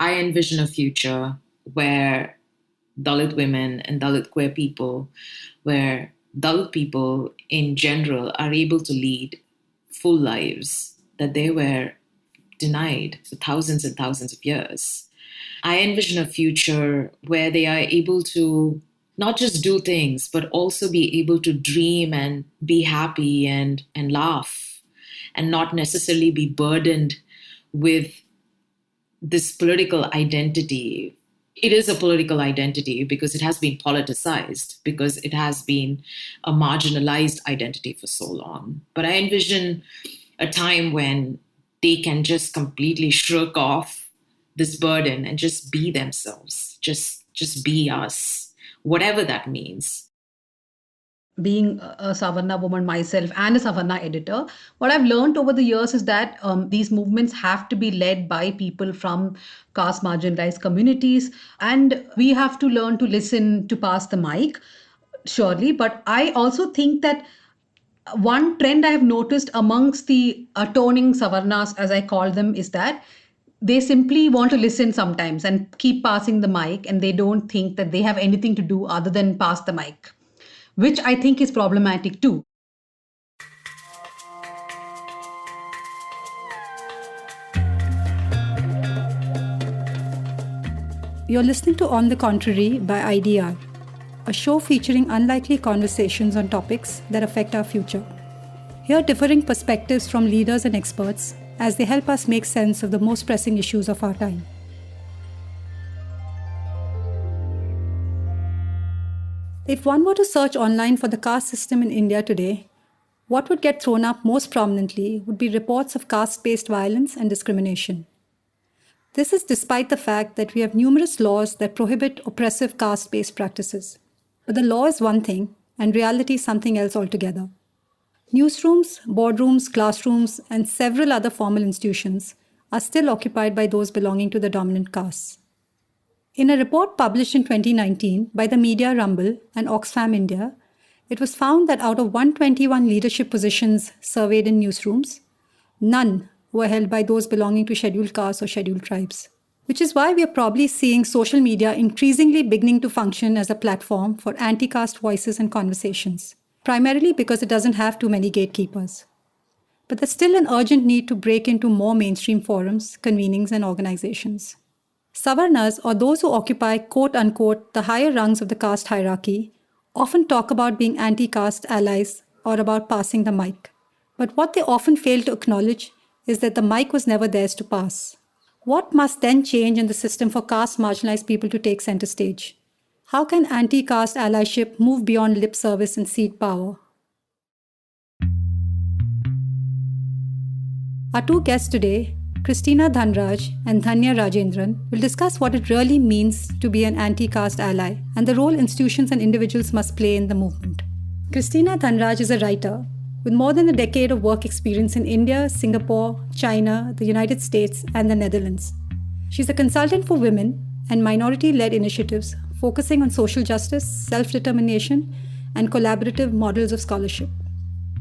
I envision a future where Dalit women and Dalit queer people, where Dalit people in general are able to lead full lives that they were denied for thousands and thousands of years. I envision a future where they are able to not just do things, but also be able to dream and be happy and laugh and not necessarily be burdened with this political identity. It is a political identity because it has been politicized, because it has been a marginalized identity for so long. But I envision a time when they can just completely shrug off this burden and just be themselves, just be us, whatever that means. Being a Savarna woman myself and a Savarna editor, what I've learned over the years is that these movements have to be led by people from caste marginalized communities. And we have to learn to listen to pass the mic, surely. But I also think that one trend I have noticed amongst the atoning Savarnas, as I call them, is that they simply want to listen sometimes and keep passing the mic, and they don't think that they have anything to do other than pass the mic, which I think is problematic too. You're listening to On the Contrary by IDR, a show featuring unlikely conversations on topics that affect our future. Hear differing perspectives from leaders and experts as they help us make sense of the most pressing issues of our time. If one were to search online for the caste system in India today, what would get thrown up most prominently would be reports of caste-based violence and discrimination. This is despite the fact that we have numerous laws that prohibit oppressive caste-based practices. But the law is one thing, and reality is something else altogether. Newsrooms, boardrooms, classrooms, and several other formal institutions are still occupied by those belonging to the dominant castes. In a report published in 2019 by the Media Rumble and Oxfam India, it was found that out of 121 leadership positions surveyed in newsrooms, none were held by those belonging to scheduled castes or scheduled tribes. Which is why we are probably seeing social media increasingly beginning to function as a platform for anti-caste voices and conversations, primarily because it doesn't have too many gatekeepers. But there's still an urgent need to break into more mainstream forums, convenings, and organizations. Savarnas, or those who occupy quote-unquote the higher rungs of the caste hierarchy, often talk about being anti-caste allies or about passing the mic. But what they often fail to acknowledge is that the mic was never theirs to pass. What must then change in the system for caste marginalized people to take center stage? How can anti-caste allyship move beyond lip service and cede power? Our two guests today, Christina Dhanaraj and Dhanya Rajendran, will discuss what it really means to be an anti-caste ally and the role institutions and individuals must play in the movement. Christina Dhanaraj is a writer with more than a decade of work experience in India, Singapore, China, the United States, and the Netherlands. She's a consultant for women and minority-led initiatives focusing on social justice, self-determination, and collaborative models of scholarship.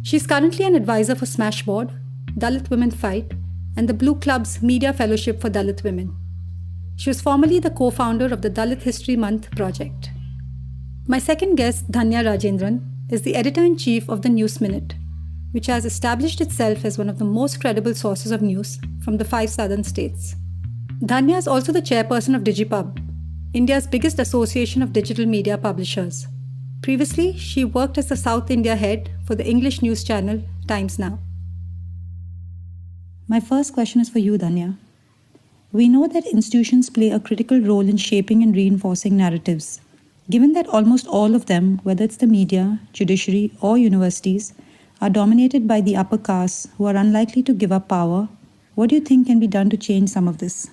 She's currently an advisor for Smashboard, Dalit Women Fight, and the Blue Club's Media Fellowship for Dalit Women. She was formerly the co-founder of the Dalit History Month project. My second guest, Dhanya Rajendran, is the editor-in-chief of the News Minute, which has established itself as one of the most credible sources of news from the 5 southern states. Dhanya is also the chairperson of DigiPub, India's biggest association of digital media publishers. Previously, she worked as the South India head for the English news channel Times Now. My first question is for you, Dhanya. We know that institutions play a critical role in shaping and reinforcing narratives. Given that almost all of them, whether it's the media, judiciary, or universities, are dominated by the upper castes who are unlikely to give up power, what do you think can be done to change some of this?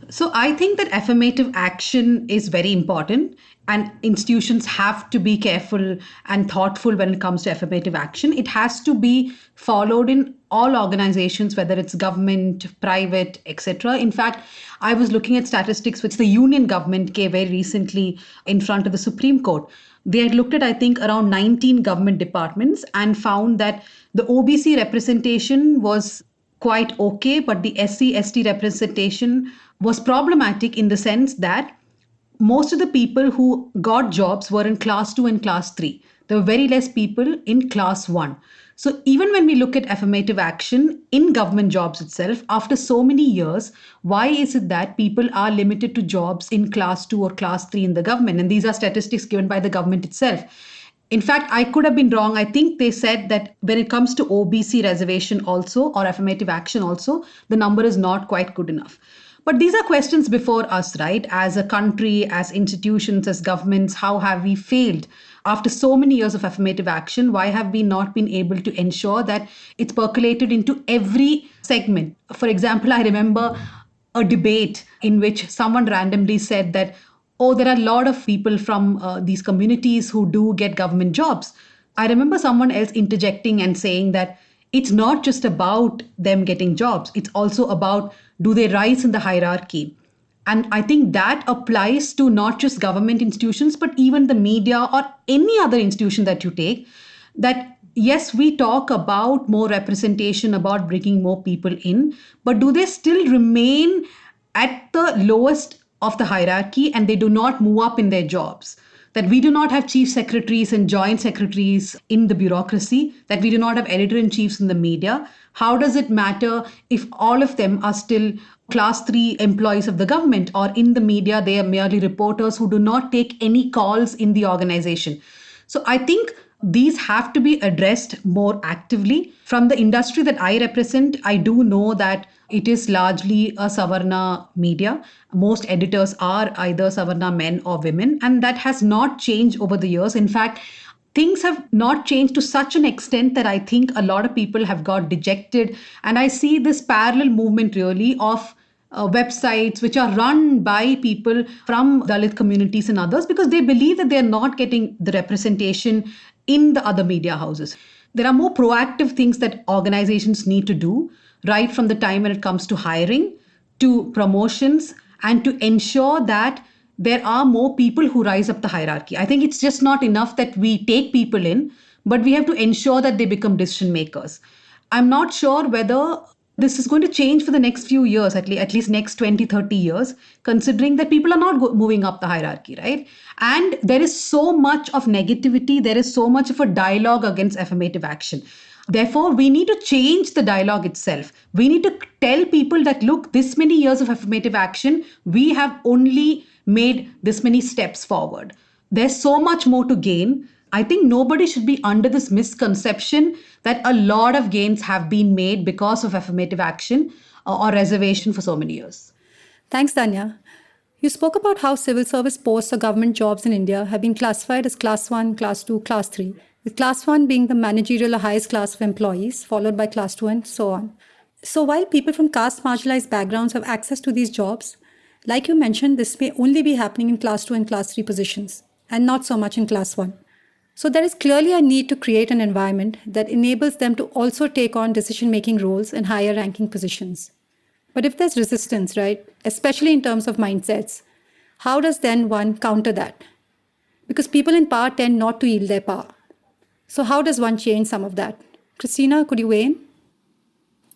So I think that affirmative action is very important, and institutions have to be careful and thoughtful when it comes to affirmative action. It has to be followed in all organizations, whether it's government, private, etc. In fact, I was looking at statistics which the union government gave very recently in front of the Supreme Court. They had looked at, I think, around 19 government departments and found that the OBC representation was quite okay, but the SC/ST representation was problematic in the sense that most of the people who got jobs were in class 2 and class 3. There were very less people in class 1. So even when we look at affirmative action in government jobs itself, after so many years, why is it that people are limited to jobs in class 2 or class 3 in the government? And these are statistics given by the government itself. In fact, I could have been wrong. I think they said that when it comes to OBC reservation also, or affirmative action also, the number is not quite good enough. But these are questions before us, right? As a country, as institutions, as governments, how have we failed? After so many years of affirmative action, why have we not been able to ensure that it's percolated into every segment? For example, I remember a debate in which someone randomly said that, oh, there are a lot of people from these communities who do get government jobs. I remember someone else interjecting and saying that it's not just about them getting jobs, it's also about do they rise in the hierarchy. And I think that applies to not just government institutions, but even the media or any other institution that you take. That yes, we talk about more representation, about bringing more people in, but do they still remain at the lowest of the hierarchy and they do not move up in their jobs? That we do not have chief secretaries and joint secretaries in the bureaucracy, that we do not have editor-in-chiefs in the media. How does it matter if all of them are still class 3 employees of the government, or in the media they are merely reporters who do not take any calls in the organization? So I think these have to be addressed more actively. From the industry that I represent, I do know that it is largely a Savarna media. Most editors are either Savarna men or women, and that has not changed over the years. In fact, things have not changed to such an extent that I think a lot of people have got dejected. And I see this parallel movement really of websites which are run by people from Dalit communities and others because they believe that they're not getting the representation in the other media houses. There are more proactive things that organizations need to do, right from the time when it comes to hiring, to promotions, and to ensure that there are more people who rise up the hierarchy. I think it's just not enough that we take people in, but we have to ensure that they become decision makers. I'm not sure whether this is going to change for the next few years, at least next 20, 30 years, considering that people are not moving up the hierarchy, right? And there is so much of negativity, there is so much of a dialogue against affirmative action. Therefore, we need to change the dialogue itself. We need to tell people that, look, this many years of affirmative action, we have only made this many steps forward. There's so much more to gain. I think nobody should be under this misconception that a lot of gains have been made because of affirmative action or reservation for so many years. Thanks, Dhanya. You spoke about how civil service posts or government jobs in India have been classified as class 1, class 2, class 3, with class 1 being the managerial or highest class of employees, followed by class 2 and so on. So while people from caste marginalized backgrounds have access to these jobs, like you mentioned, this may only be happening in class 2 and class 3 positions, and not so much in class 1. So there is clearly a need to create an environment that enables them to also take on decision-making roles in higher ranking positions. But if there's resistance, right, especially in terms of mindsets, how does then one counter that? Because people in power tend not to yield their power. So how does one change some of that? Christina, could you weigh in?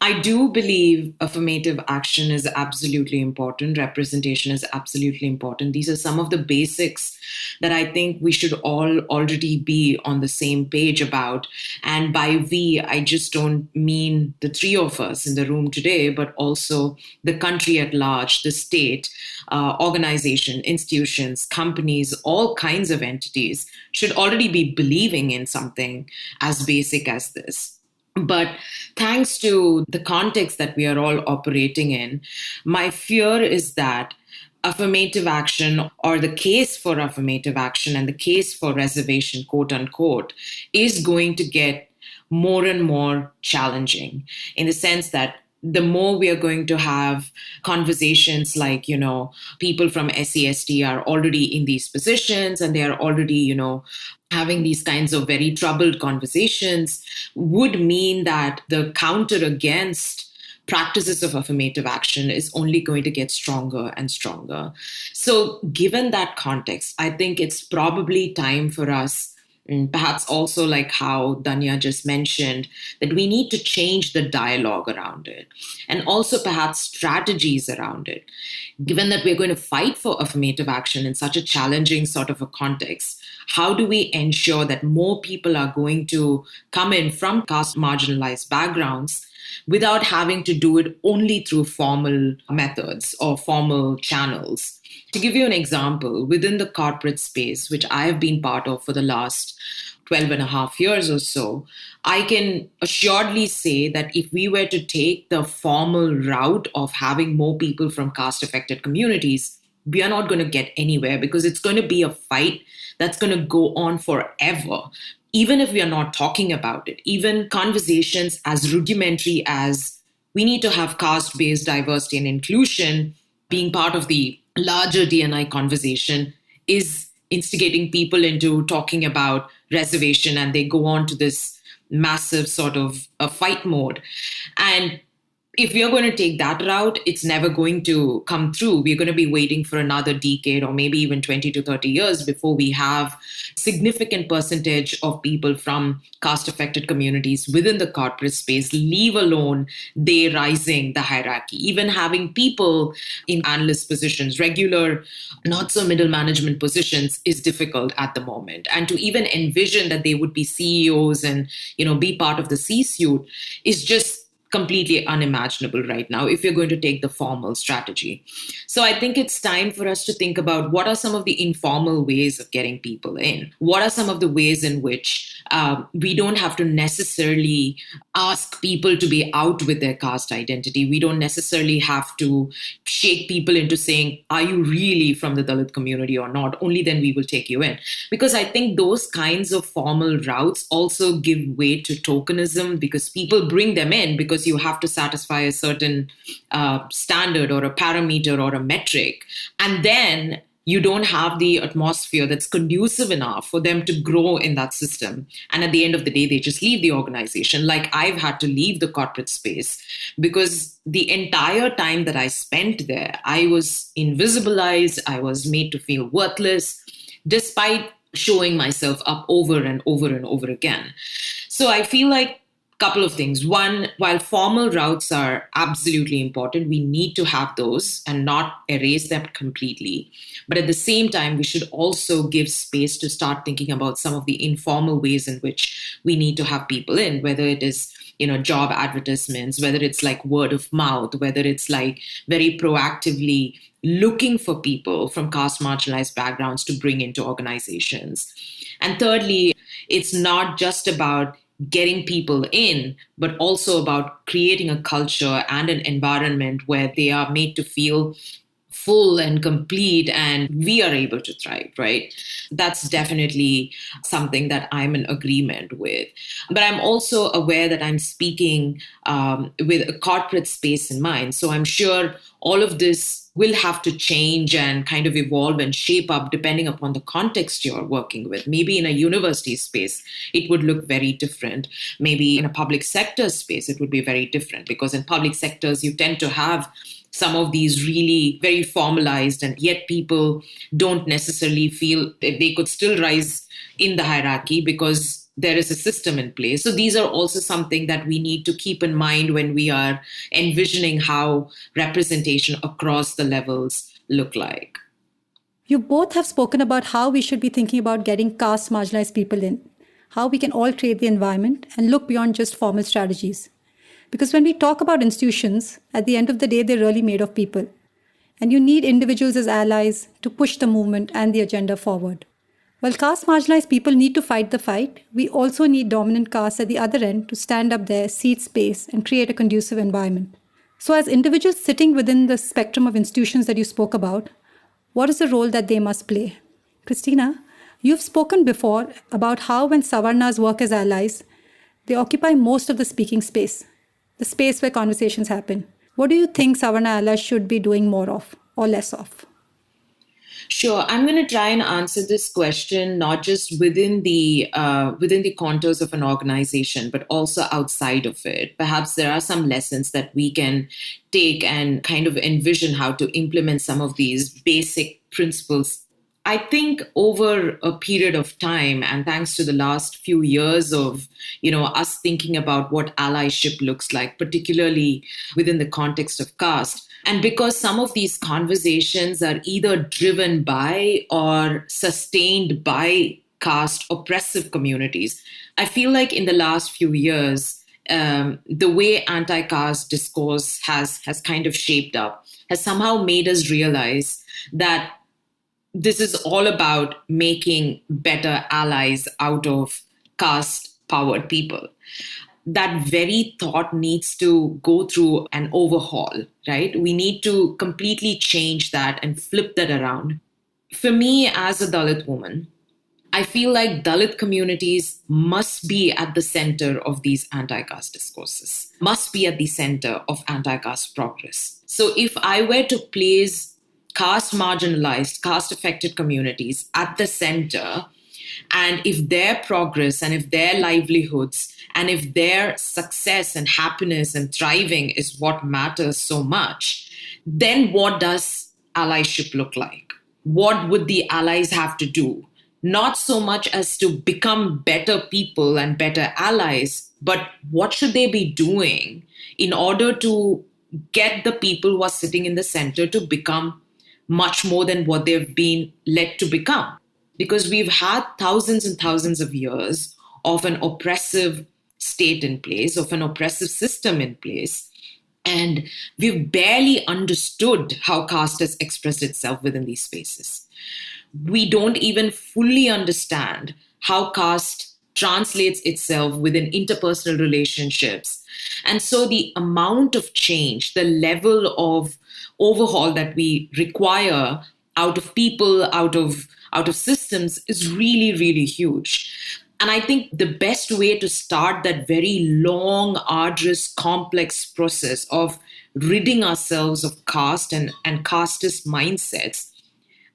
I do believe affirmative action is absolutely important. Representation is absolutely important. These are some of the basics that I think we should all already be on the same page about. And by we, I just don't mean the three of us in the room today, but also the country at large, the state, organization, institutions, companies, all kinds of entities should already be believing in something as basic as this. But thanks to the context that we are all operating in, my fear is that affirmative action, or the case for affirmative action and the case for reservation, quote unquote, is going to get more and more challenging, in the sense that the more we are going to have conversations like, people from SCST are already in these positions and they are already, having these kinds of very troubled conversations, would mean that the counter against practices of affirmative action is only going to get stronger and stronger. So given that context, I think it's probably time for us Perhaps also like how Dhanya just mentioned, that we need to change the dialogue around it and also perhaps strategies around it. Given that we're going to fight for affirmative action in such a challenging sort of a context, how do we ensure that more people are going to come in from caste marginalized backgrounds without having to do it only through formal methods or formal channels? To give you an example, within the corporate space, which I have been part of for the last 12 and a half years or so, I can assuredly say that if we were to take the formal route of having more people from caste affected communities, we are not going to get anywhere because it's going to be a fight that's going to go on forever. Even if we are not talking about it, even conversations as rudimentary as we need to have caste-based diversity and inclusion being part of the larger D&I conversation is instigating people into talking about reservation, and they go on to this massive sort of a fight mode. And if we are going to take that route, it's never going to come through. We're going to be waiting for another decade or maybe even 20 to 30 years before we have significant percentage of people from caste-affected communities within the corporate space, leave alone they rising the hierarchy. Even having people in analyst positions, regular, not so middle management positions is difficult at the moment. And to even envision that they would be CEOs and, be part of the C-suite is just completely unimaginable right now if you're going to take the formal strategy. So I think it's time for us to think about what are some of the informal ways of getting people in? What are some of the ways in which we don't have to necessarily ask people to be out with their caste identity? We don't necessarily have to shake people into saying, are you really from the Dalit community or not? Only then we will take you in. Because I think those kinds of formal routes also give way to tokenism, because people bring them in because you have to satisfy a certain standard or a parameter or a metric. And then you don't have the atmosphere that's conducive enough for them to grow in that system. And at the end of the day, they just leave the organization. Like I've had to leave the corporate space because the entire time that I spent there, I was invisibilized. I was made to feel worthless, despite showing myself up over and over and over again. So I feel like couple of things. One, while formal routes are absolutely important, we need to have those and not erase them completely. But at the same time, we should also give space to start thinking about some of the informal ways in which we need to have people in, whether it is, job advertisements, whether it's like word of mouth, whether it's like very proactively looking for people from caste marginalized backgrounds to bring into organizations. And thirdly, it's not just about getting people in, but also about creating a culture and an environment where they are made to feel full and complete and we are able to thrive, right? That's definitely something that I'm in agreement with. But I'm also aware that I'm speaking with a corporate space in mind. So I'm sure all of this will have to change and kind of evolve and shape up depending upon the context you're working with. Maybe in a university space, it would look very different. Maybe in a public sector space, it would be very different, because in public sectors, you tend to have some of these really very formalized, and yet people don't necessarily feel that they could still rise in the hierarchy because there is a system in place. So these are also something that we need to keep in mind when we are envisioning how representation across the levels look like. You both have spoken about how we should be thinking about getting caste marginalized people in, how we can all create the environment and look beyond just formal strategies. Because when we talk about institutions, at the end of the day, they're really made of people. And you need individuals as allies to push the movement and the agenda forward. While caste marginalized people need to fight the fight, we also need dominant castes at the other end to stand up there, cede space, and create a conducive environment. So as individuals sitting within the spectrum of institutions that you spoke about, what is the role that they must play? Christina, you've spoken before about how when Savarnas work as allies, they occupy most of the speaking space, the space where conversations happen. What do you think Savarna allies should be doing more of or less of? Sure. I'm going to try and answer this question not just within the contours of an organization, but also outside of it. Perhaps there are some lessons that we can take and kind of envision how to implement some of these basic principles I think over a period of time, and thanks to the last few years of, us thinking about what allyship looks like, particularly within the context of caste, and because some of these conversations are either driven by or sustained by caste oppressive communities, I feel like in the last few years, the way anti-caste discourse has kind of shaped up has somehow made us realize that this is all about making better allies out of caste powered people. That very thought needs to go through an overhaul, right? We need to completely change that and flip that around. For me, as a Dalit woman, I feel like Dalit communities must be at the center of these anti-caste discourses, must be at the center of anti-caste progress. So if I were to place caste marginalized, caste affected communities at the center, and if their progress and if their livelihoods and if their success and happiness and thriving is what matters so much, then what does allyship look like? What would the allies have to do? Not so much as to become better people and better allies, but what should they be doing in order to get the people who are sitting in the center to become much more than what they've been led to become? Because we've had thousands and thousands of years of an oppressive state in place, of an oppressive system in place, and we've barely understood how caste has expressed itself within these spaces. We don't even fully understand how caste translates itself within interpersonal relationships. And so the amount of change, the level of overhaul that we require out of people, out of systems is really, really huge. And I think the best way to start that very long, arduous, complex process of ridding ourselves of caste and casteist mindsets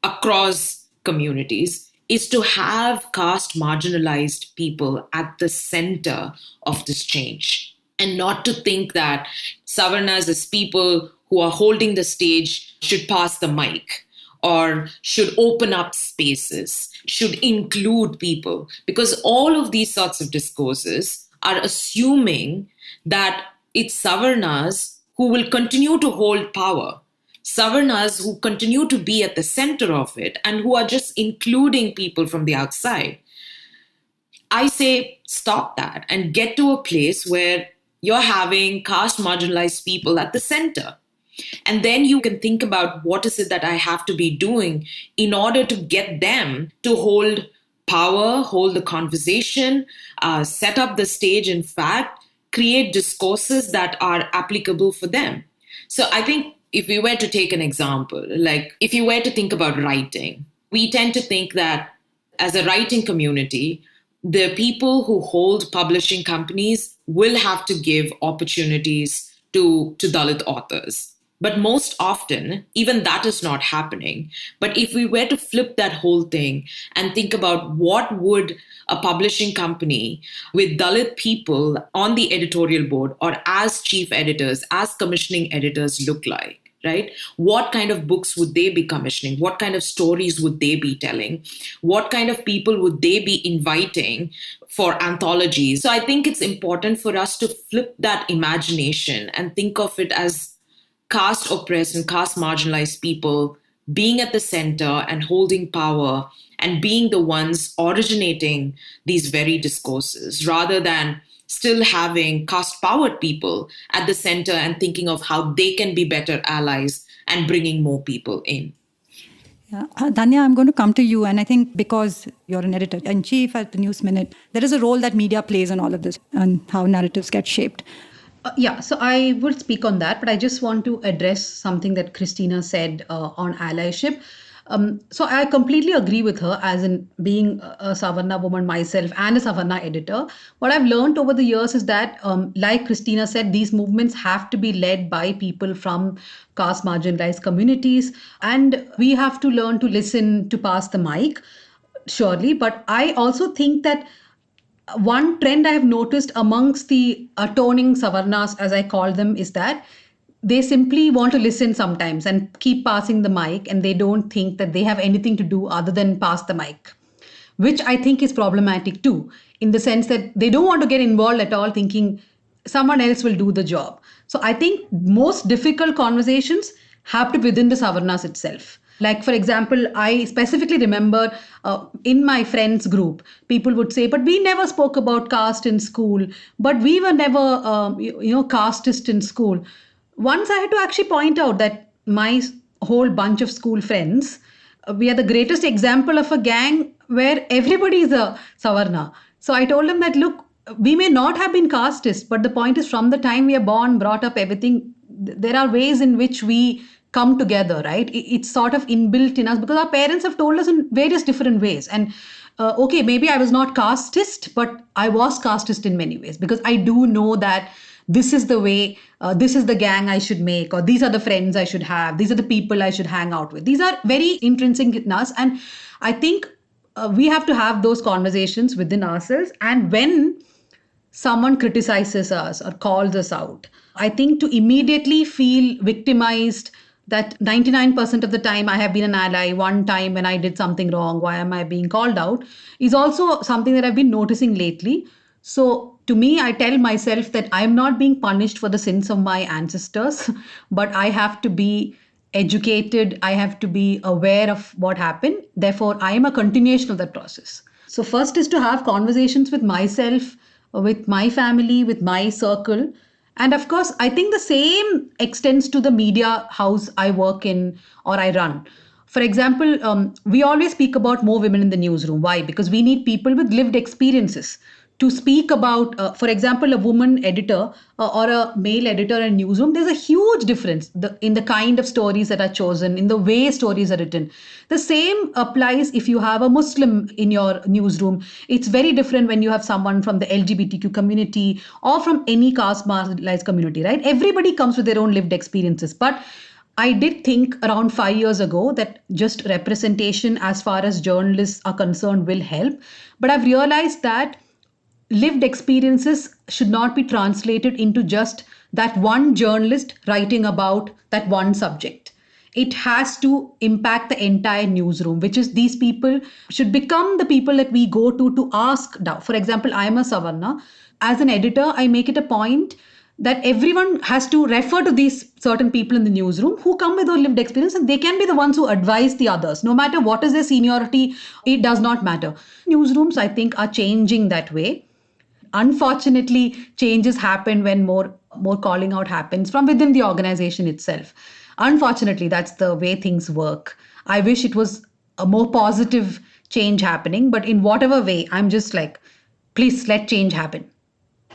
across communities is to have caste marginalized people at the center of this change, and not to think that Savarnas as people who are holding the stage should pass the mic or should open up spaces, should include people, because all of these sorts of discourses are assuming that it's Savarnas who will continue to hold power, Savarnas who continue to be at the center of it and who are just including people from the outside. I say stop that and get to a place where you're having caste marginalized people at the center. And then you can think about what is it that I have to be doing in order to get them to hold power, hold the conversation, set up the stage, in fact, create discourses that are applicable for them. So I think if we were to take an example, like if you were to think about writing, we tend to think that as a writing community, the people who hold publishing companies will have to give opportunities to Dalit authors. But most often, even that is not happening. But if we were to flip that whole thing and think about what would a publishing company with Dalit people on the editorial board or as chief editors, as commissioning editors look like, right? What kind of books would they be commissioning? What kind of stories would they be telling? What kind of people would they be inviting for anthologies? So I think it's important for us to flip that imagination and think of it as caste oppressed and caste marginalized people being at the center and holding power and being the ones originating these very discourses, rather than still having caste powered people at the center and thinking of how they can be better allies and bringing more people in. Yeah. Dhanya, I'm going to come to you. And I think because you're an editor-in-chief at the News Minute, there is a role that media plays in all of this and how narratives get shaped. So I will speak on that, but I just want to address something that Christina said on allyship. So I completely agree with her, as in being a Savarna woman myself and a Savarna editor. What I've learned over the years is that, like Christina said, these movements have to be led by people from caste marginalized communities, and we have to learn to listen to pass the mic, surely. But I also think that one trend I have noticed amongst the atoning Savarnas, as I call them, is that they simply want to listen sometimes and keep passing the mic, and they don't think that they have anything to do other than pass the mic, which I think is problematic too, in the sense that they don't want to get involved at all, thinking someone else will do the job. So I think most difficult conversations have to be within the Savarnas itself. Like, for example, I specifically remember in my friends group, people would say, but we never spoke about caste in school, but we were never, casteist in school. Once I had to actually point out that my whole bunch of school friends, we are the greatest example of a gang where everybody is a Savarna. So I told them that, look, we may not have been casteist, but the point is, from the time we are born, brought up, everything, there are ways in which we come together, right? It's sort of inbuilt in us because our parents have told us in various different ways. And okay, maybe I was not casteist, but I was casteist in many ways, because I do know that this is the way, this is the gang I should make, or these are the friends I should have, these are the people I should hang out with. These are very intrinsic in us. And I think we have to have those conversations within ourselves. And when someone criticizes us or calls us out, I think to immediately feel victimized, that 99% of the time I have been an ally, one time when I did something wrong, why am I being called out, is also something that I've been noticing lately. So to me, I tell myself that I'm not being punished for the sins of my ancestors, but I have to be educated, I have to be aware of what happened. Therefore, I am a continuation of that process. So first is to have conversations with myself, with my family, with my circle. And of course, I think the same extends to the media house I work in or I run. For example, we always speak about more women in the newsroom. Why? Because we need people with lived experiences to speak about, for example, a woman editor or a male editor in a newsroom. There's a huge difference in the kind of stories that are chosen, in the way stories are written. The same applies if you have a Muslim in your newsroom. It's very different when you have someone from the LGBTQ community or from any caste-marginalised community, right? Everybody comes with their own lived experiences. But I did think around 5 years ago that just representation as far as journalists are concerned will help. But I've realized that lived experiences should not be translated into just that one journalist writing about that one subject. It has to impact the entire newsroom, which is these people should become the people that we go to ask. For example, I am a Savarna. As an editor, I make it a point that everyone has to refer to these certain people in the newsroom who come with their lived experience, and they can be the ones who advise the others. No matter what is their seniority, it does not matter. Newsrooms, I think, are changing that way. Unfortunately, changes happen when more calling out happens from within the organization itself. Unfortunately, that's the way things work. I wish it was a more positive change happening, but in whatever way, I'm just like, please let change happen.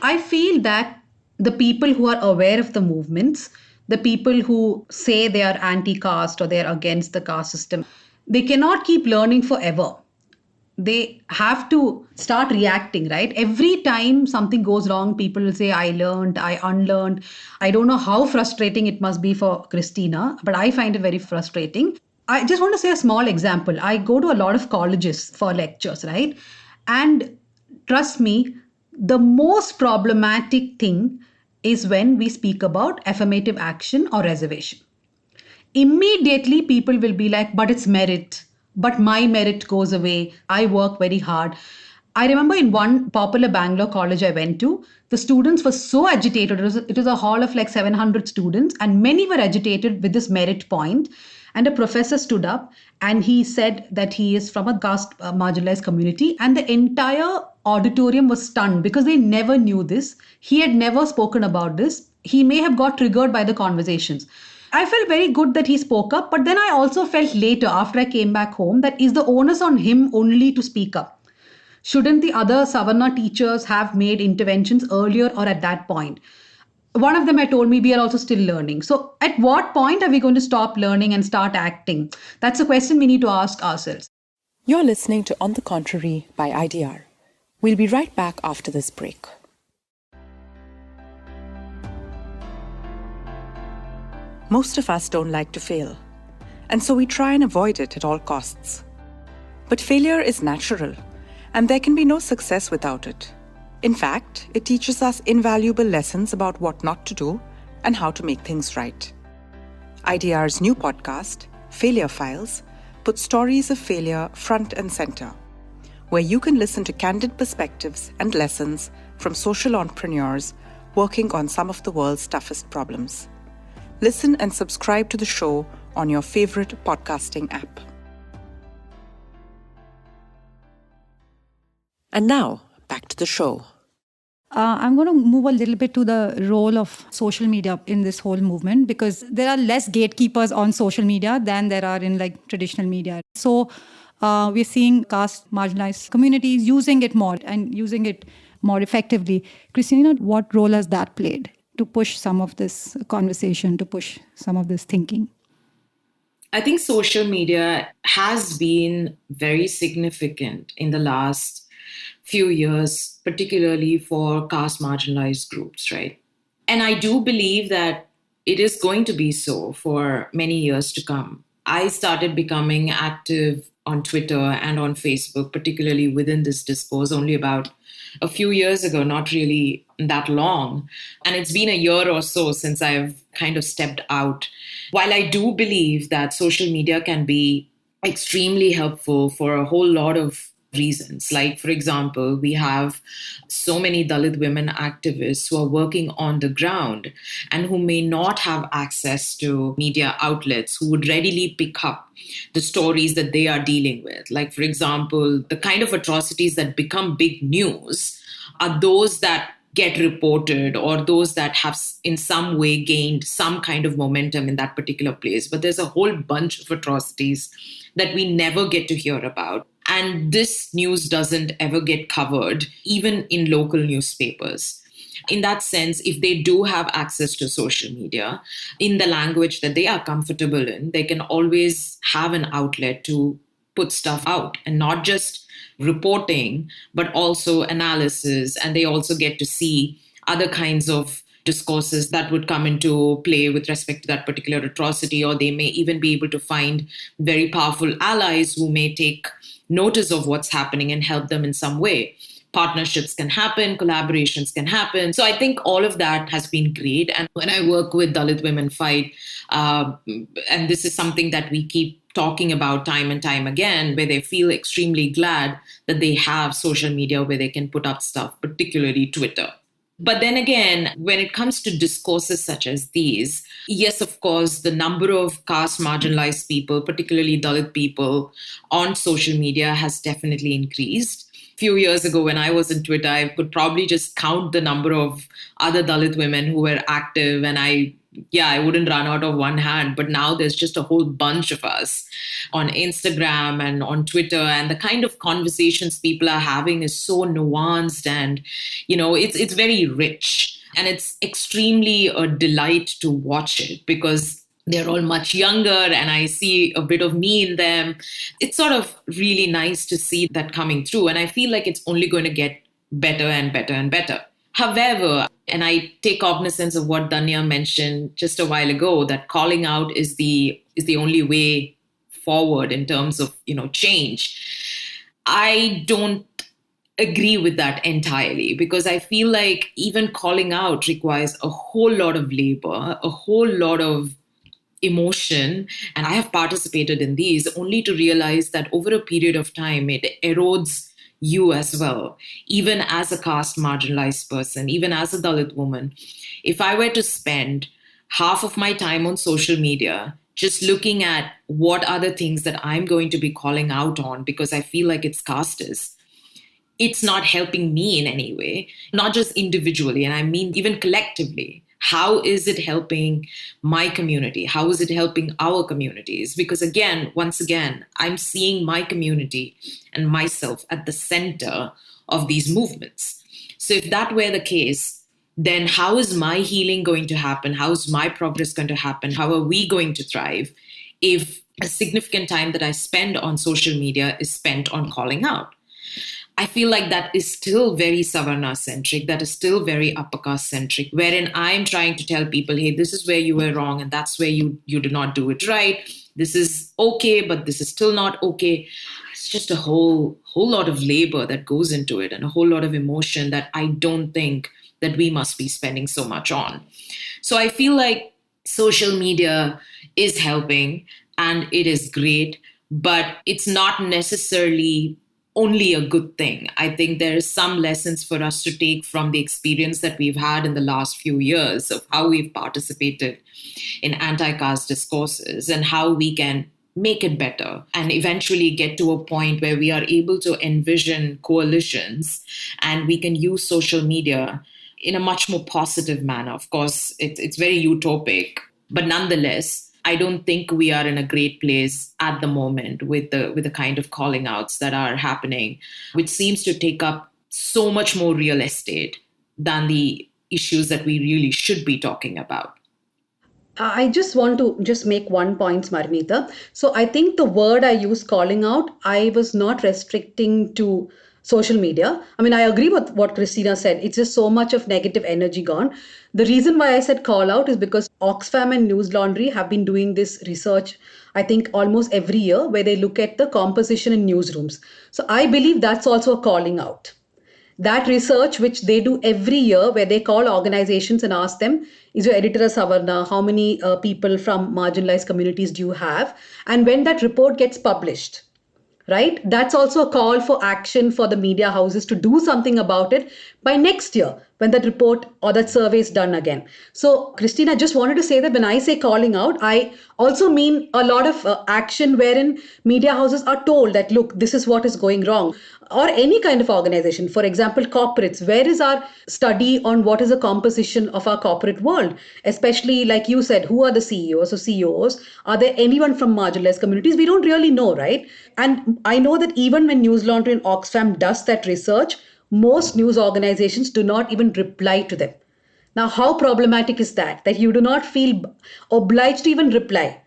I feel that the people who are aware of the movements, the people who say they are anti-caste or they are against the caste system, they cannot keep learning forever. They have to start reacting, right? Every time something goes wrong, people will say, I learned, I unlearned. I don't know how frustrating it must be for Christina, but I find it very frustrating. I just want to say a small example. I go to a lot of colleges for lectures, right? And trust me, the most problematic thing is when we speak about affirmative action or reservation. Immediately, people will be like, but it's merit. But my merit goes away. I work very hard. I remember in one popular Bangalore college I went to, the students were so agitated. It was a hall of like 700 students, and many were agitated with this merit point. And a professor stood up and he said that he is from a caste marginalized community. And the entire auditorium was stunned because they never knew this. He had never spoken about this. He may have got triggered by the conversations. I felt very good that he spoke up, but then I also felt later, after I came back home, that is the onus on him only to speak up? Shouldn't the other Savarna teachers have made interventions earlier or at that point? One of them had told me we are also still learning. So at what point are we going to stop learning and start acting? That's a question we need to ask ourselves. You're listening to On the Contrary by IDR. We'll be right back after this break. Most of us don't like to fail, and so we try and avoid it at all costs. But failure is natural, and there can be no success without it. In fact, it teaches us invaluable lessons about what not to do and how to make things right. IDR's new podcast, Failure Files, puts stories of failure front and center, where you can listen to candid perspectives and lessons from social entrepreneurs working on some of the world's toughest problems. Listen and subscribe to the show on your favorite podcasting app. And now, back to the show. I'm going to move a little bit to the role of social media in this whole movement, because there are less gatekeepers on social media than there are in traditional media. So we're seeing caste marginalized communities using it more and using it more effectively. Christina, what role has that played to push some of this conversation, to push some of this thinking? I think social media has been very significant in the last few years, particularly for caste marginalized groups, right? And I do believe that it is going to be so for many years to come. I started becoming active on Twitter and on Facebook, particularly within this discourse, only about a few years ago, not really that long. And it's been a year or so since I've kind of stepped out. While I do believe that social media can be extremely helpful for a whole lot of reasons. Like, for example, we have so many Dalit women activists who are working on the ground and who may not have access to media outlets, who would readily pick up the stories that they are dealing with. Like, for example, the kind of atrocities that become big news are those that get reported or those that have in some way gained some kind of momentum in that particular place. But there's a whole bunch of atrocities that we never get to hear about. And this news doesn't ever get covered, even in local newspapers. In that sense, if they do have access to social media in the language that they are comfortable in, they can always have an outlet to put stuff out, and not just reporting, but also analysis. And they also get to see other kinds of discourses that would come into play with respect to that particular atrocity, or they may even be able to find very powerful allies who may take notice of what's happening and help them in some way. Partnerships can happen, collaborations can happen. So I think all of that has been great. And when I work with Dalit Women Fight, and this is something that we keep talking about time and time again, where they feel extremely glad that they have social media where they can put up stuff, particularly Twitter. But then again, when it comes to discourses such as these, yes, of course, the number of caste marginalized people, particularly Dalit people, on social media has definitely increased. A few years ago, when I was on Twitter, I could probably just count the number of other Dalit women who were active, and I wouldn't run out of one hand. But now there's just a whole bunch of us on Instagram and on Twitter. And the kind of conversations people are having is so nuanced, and, it's very rich. And it's extremely a delight to watch it, because they're all much younger and I see a bit of me in them. It's sort of really nice to see that coming through. And I feel like it's only going to get better and better and better. However, and I take cognizance of what Dhanya mentioned just a while ago, that calling out is the only way forward in terms of, change. I don't agree with that entirely, because I feel like even calling out requires a whole lot of labor, a whole lot of emotion. And I have participated in these only to realize that over a period of time, it erodes you as well. Even as a caste marginalized person, even as a Dalit woman, if I were to spend half of my time on social media just looking at what are the things that I'm going to be calling out on because I feel like it's casteist, it's not helping me in any way, not just individually, and I mean even collectively. How is it helping my community? How is it helping our communities? Because once again, I'm seeing my community and myself at the center of these movements. So if that were the case, then how is my healing going to happen? How is my progress going to happen? How are we going to thrive if a significant time that I spend on social media is spent on calling out? I feel like that is still very Savarna-centric, that is still very upper caste-centric, wherein I'm trying to tell people, hey, this is where you were wrong and that's where you did not do it right. This is okay, but this is still not okay. It's just a whole lot of labor that goes into it and a whole lot of emotion that I don't think that we must be spending so much on. So I feel like social media is helping and it is great, but it's not necessarily only a good thing. I think there is some lessons for us to take from the experience that we've had in the last few years of how we've participated in anti-caste discourses and how we can make it better and eventually get to a point where we are able to envision coalitions and we can use social media in a much more positive manner. Of course, it's very utopic, but nonetheless, I don't think we are in a great place at the moment with the kind of calling outs that are happening, which seems to take up so much more real estate than the issues that we really should be talking about. I just want to just make one point, Marmita. So I think the word I use, calling out, I was not restricting to social media. I mean, I agree with what Christina said. It's just so much of negative energy gone. The reason why I said call out is because Oxfam and News Laundry have been doing this research, I think almost every year, where they look at the composition in newsrooms. So I believe that's also a calling out. That research, which they do every year, where they call organizations and ask them, is your editor a Savarna? How many people from marginalized communities do you have? And when that report gets published, right, that's also a call for action for the media houses to do something about it by next year when that report or that survey is done again. So, Christina, I just wanted to say that when I say calling out, I also mean a lot of action wherein media houses are told that, look, this is what is going wrong. Or any kind of organization, for example, corporates, where is our study on what is the composition of our corporate world? Especially, like you said, who are the CEOs or CEOs? Are there anyone from marginalized communities? We don't really know, right? And I know that even when News Laundry and Oxfam does that research, most news organizations do not even reply to them. Now, how problematic is that? That you do not feel obliged to even reply.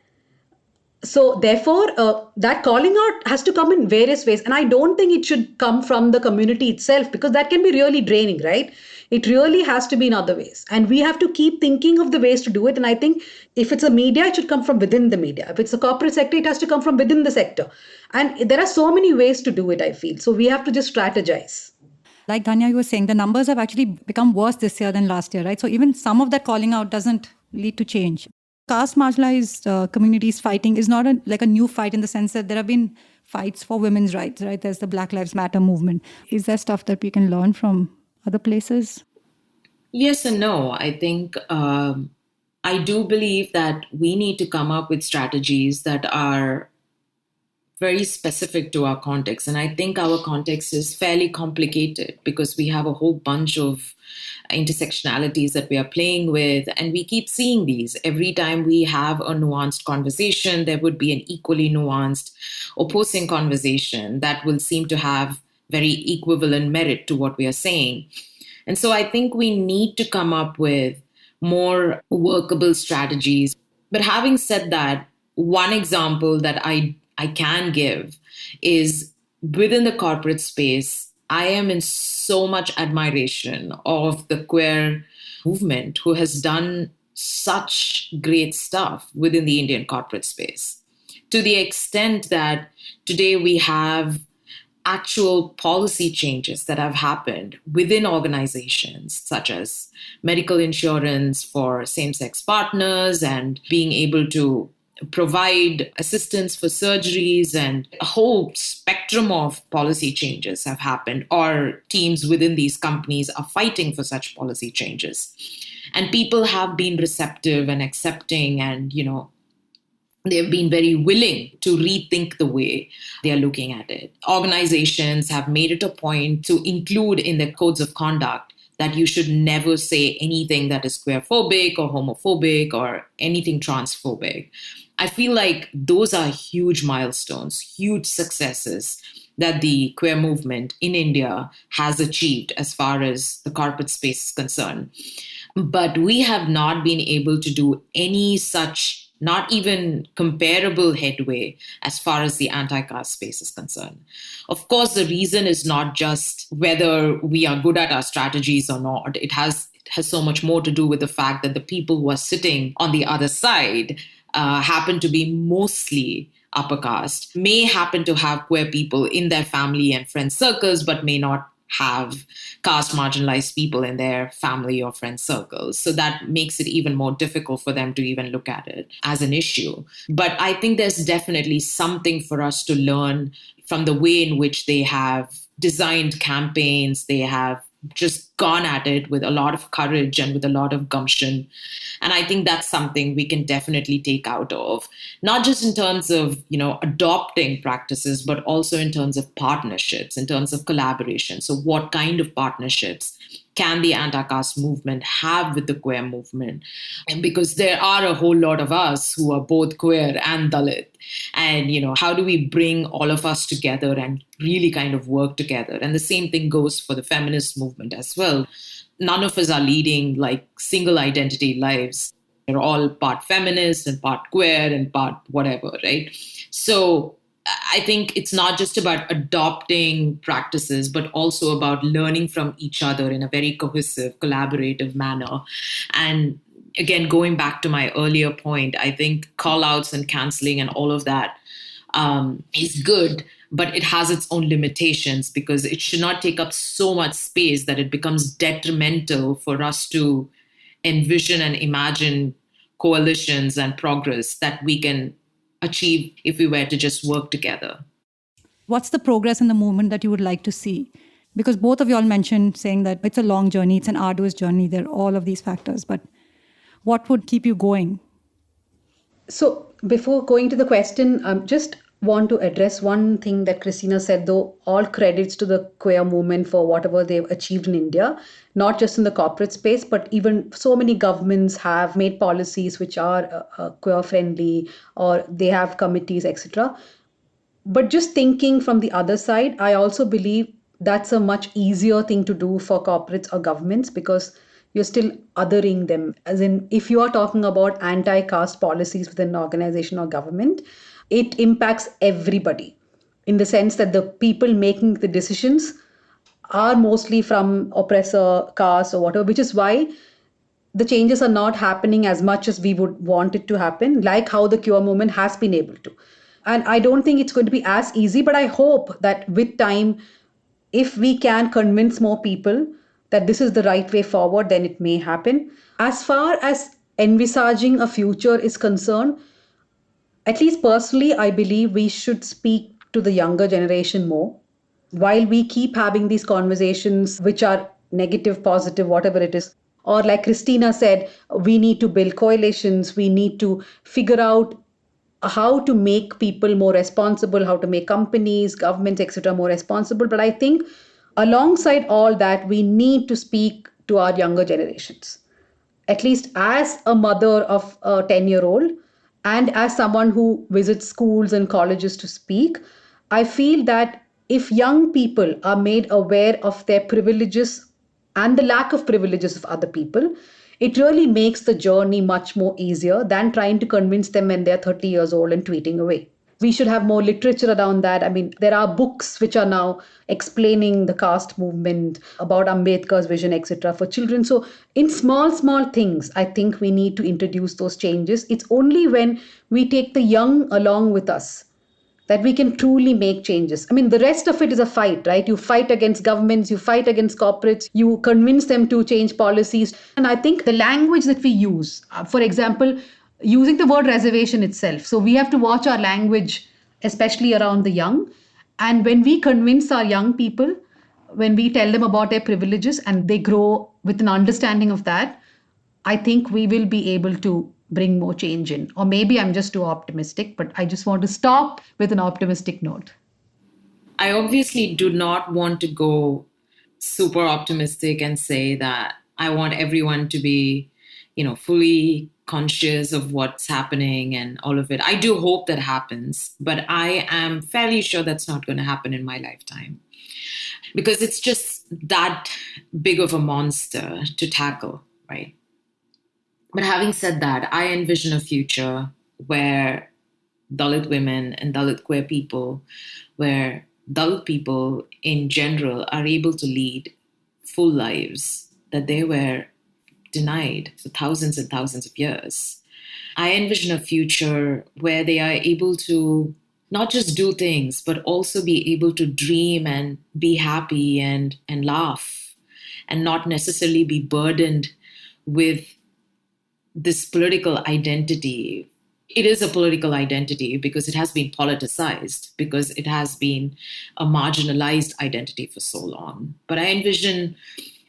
So therefore, that calling out has to come in various ways. And I don't think it should come from the community itself, because that can be really draining, right? It really has to be in other ways. And we have to keep thinking of the ways to do it. And I think if it's a media, it should come from within the media. If it's a corporate sector, it has to come from within the sector. And there are so many ways to do it, I feel. So we have to just strategize. Like Dhanya, you were saying, the numbers have actually become worse this year than last year, right? So even some of that calling out doesn't lead to change. Caste marginalized communities fighting is not like a new fight in the sense that there have been fights for women's rights, right? There's the Black Lives Matter movement. Is there stuff that we can learn from other places? Yes and no. I think I do believe that we need to come up with strategies that are very specific to our context. And I think our context is fairly complicated because we have a whole bunch of intersectionalities that we are playing with. And we keep seeing these. Every time we have a nuanced conversation, there would be an equally nuanced opposing conversation that will seem to have very equivalent merit to what we are saying. And so I think we need to come up with more workable strategies. But having said that, one example that I can give is within the corporate space, I am in so much admiration of the queer movement who has done such great stuff within the Indian corporate space, to the extent that today we have actual policy changes that have happened within organizations, such as medical insurance for same-sex partners and being able to provide assistance for surgeries, and a whole spectrum of policy changes have happened, or teams within these companies are fighting for such policy changes. And people have been receptive and accepting, and, they've been very willing to rethink the way they are looking at it. Organizations have made it a point to include in their codes of conduct that you should never say anything that is queerphobic or homophobic or anything transphobic. I feel like those are huge milestones, huge successes that the queer movement in India has achieved as far as the corporate space is concerned. But we have not been able to do any such, not even comparable headway as far as the anti-caste space is concerned. Of course, the reason is not just whether we are good at our strategies or not. It has so much more to do with the fact that the people who are sitting on the other side happen to be mostly upper caste, may happen to have queer people in their family and friend circles, but may not have caste marginalized people in their family or friend circles. So that makes it even more difficult for them to even look at it as an issue. But I think there's definitely something for us to learn from the way in which they have designed campaigns. They have just gone at it with a lot of courage and with a lot of gumption. And I think that's something we can definitely take out of, not just in terms of, adopting practices, but also in terms of partnerships, in terms of collaboration. So what kind of partnerships can the anti-caste movement have with the queer movement? And because there are a whole lot of us who are both queer and Dalit. And, how do we bring all of us together and really kind of work together? And the same thing goes for the feminist movement as well. None of us are leading like single identity lives. We're all part feminist and part queer and part whatever, right? So I think it's not just about adopting practices, but also about learning from each other in a very cohesive, collaborative manner. And again, going back to my earlier point, I think call-outs and canceling and all of that is good, but it has its own limitations because it should not take up so much space that it becomes detrimental for us to envision and imagine coalitions and progress that we can achieve if we were to just work together. What's the progress in the movement that you would like to see? Because both of you all mentioned saying that it's a long journey, it's an arduous journey, there are all of these factors, but what would keep you going? So before going to the question, I just want to address one thing that Christina said, though all credits to the queer movement for whatever they've achieved in India, not just in the corporate space, but even so many governments have made policies which are queer friendly, or they have committees, etc. But just thinking from the other side, I also believe that's a much easier thing to do for corporates or governments because you're still othering them. As in, if you are talking about anti-caste policies within an organization or government, it impacts everybody in the sense that the people making the decisions are mostly from oppressor caste or whatever, which is why the changes are not happening as much as we would want it to happen, like how the queer movement has been able to. And I don't think it's going to be as easy, but I hope that with time, if we can convince more people that this is the right way forward, then it may happen. As far as envisaging a future is concerned, at least personally, I believe we should speak to the younger generation more. While we keep having these conversations, which are negative, positive, whatever it is, or like Christina said, we need to build coalitions, we need to figure out how to make people more responsible, how to make companies, governments, etc. more responsible. But I think alongside all that, we need to speak to our younger generations. At least as a mother of a 10-year-old and as someone who visits schools and colleges to speak, I feel that if young people are made aware of their privileges and the lack of privileges of other people, it really makes the journey much more easier than trying to convince them when they're 30 years old and tweeting away. We should have more literature around that. I mean, there are books which are now explaining the caste movement, about Ambedkar's vision, etc. for children. So in small things, I think we need to introduce those changes. It's only when we take the young along with us that we can truly make changes. I mean, the rest of it is a fight, right? You fight against governments, you fight against corporates, you convince them to change policies. And I think the language that we use, for example, using the word reservation itself. So we have to watch our language, especially around the young. And when we convince our young people, when we tell them about their privileges and they grow with an understanding of that, I think we will be able to bring more change in. Or maybe I'm just too optimistic, but I just want to stop with an optimistic note. I obviously do not want to go super optimistic and say that I want everyone to be, fully conscious of what's happening and all of it. I do hope that happens, but I am fairly sure that's not going to happen in my lifetime because it's just that big of a monster to tackle, right? But having said that, I envision a future where Dalit women and Dalit queer people, where Dalit people in general are able to lead full lives that they were denied for thousands and thousands of years. I envision a future where they are able to not just do things, but also be able to dream and be happy and laugh, and not necessarily be burdened with this political identity. It is a political identity because it has been politicized, because it has been a marginalized identity for so long. But I envision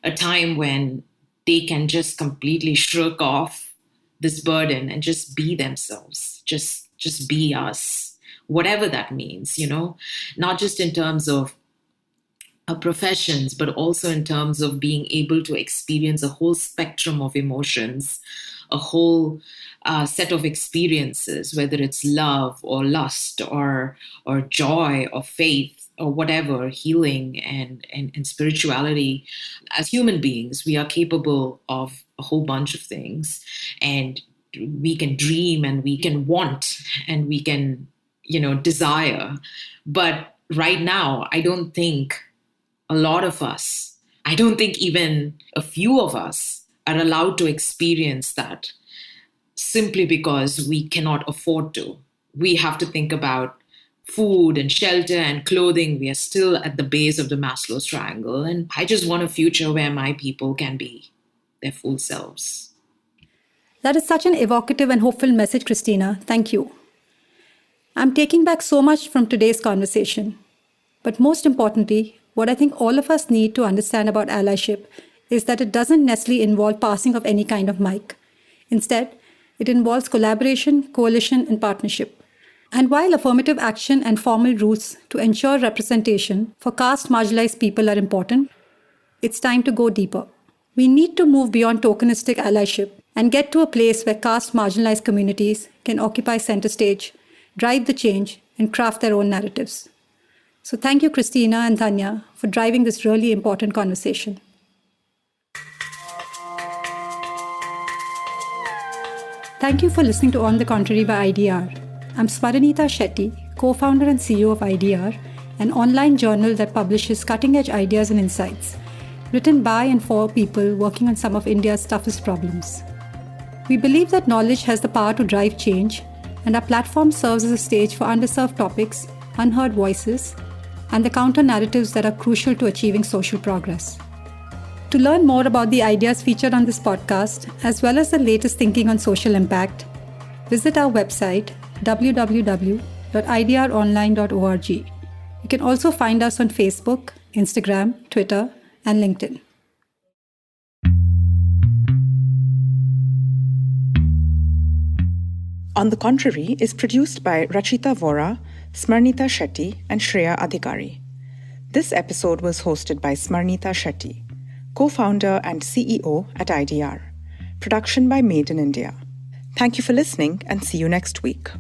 a time when they can just completely shrug off this burden and just be themselves, just be us, whatever that means, not just in terms of professions, but also in terms of being able to experience a whole spectrum of emotions, a whole set of experiences, whether it's love or lust or joy or faith or whatever, healing and spirituality. As human beings, we are capable of a whole bunch of things, and we can dream and we can want and we can, desire. But right now, I don't think a lot of us, I don't think even a few of us are allowed to experience that, simply because we cannot afford to. We have to think about food and shelter and clothing. We are still at the base of the Maslow's triangle. And I just want a future where my people can be their full selves. That is such an evocative and hopeful message, Christina. Thank you. I'm taking back so much from today's conversation. But most importantly, what I think all of us need to understand about allyship is that it doesn't necessarily involve passing of any kind of mic. Instead, it involves collaboration, coalition, and partnership. And while affirmative action and formal routes to ensure representation for caste marginalized people are important, it's time to go deeper. We need to move beyond tokenistic allyship and get to a place where caste marginalized communities can occupy center stage, drive the change, and craft their own narratives. So thank you, Christina and Dhanya, for driving this really important conversation. Thank you for listening to On the Contrary by IDR. I'm Smaranita Shetty, co-founder and CEO of IDR, an online journal that publishes cutting-edge ideas and insights, written by and for people working on some of India's toughest problems. We believe that knowledge has the power to drive change, and our platform serves as a stage for underserved topics, unheard voices, and the counter-narratives that are crucial to achieving social progress. To learn more about the ideas featured on this podcast, as well as the latest thinking on social impact, visit our website www.idronline.org. You can also find us on Facebook, Instagram, Twitter, and LinkedIn. On the Contrary is produced by Rachita Vora, Smarnita Shetty, and Shreya Adhikari. This episode was hosted by Smarnita Shetty, co-founder and CEO at IDR. Production by Made in India. Thank you for listening and see you next week.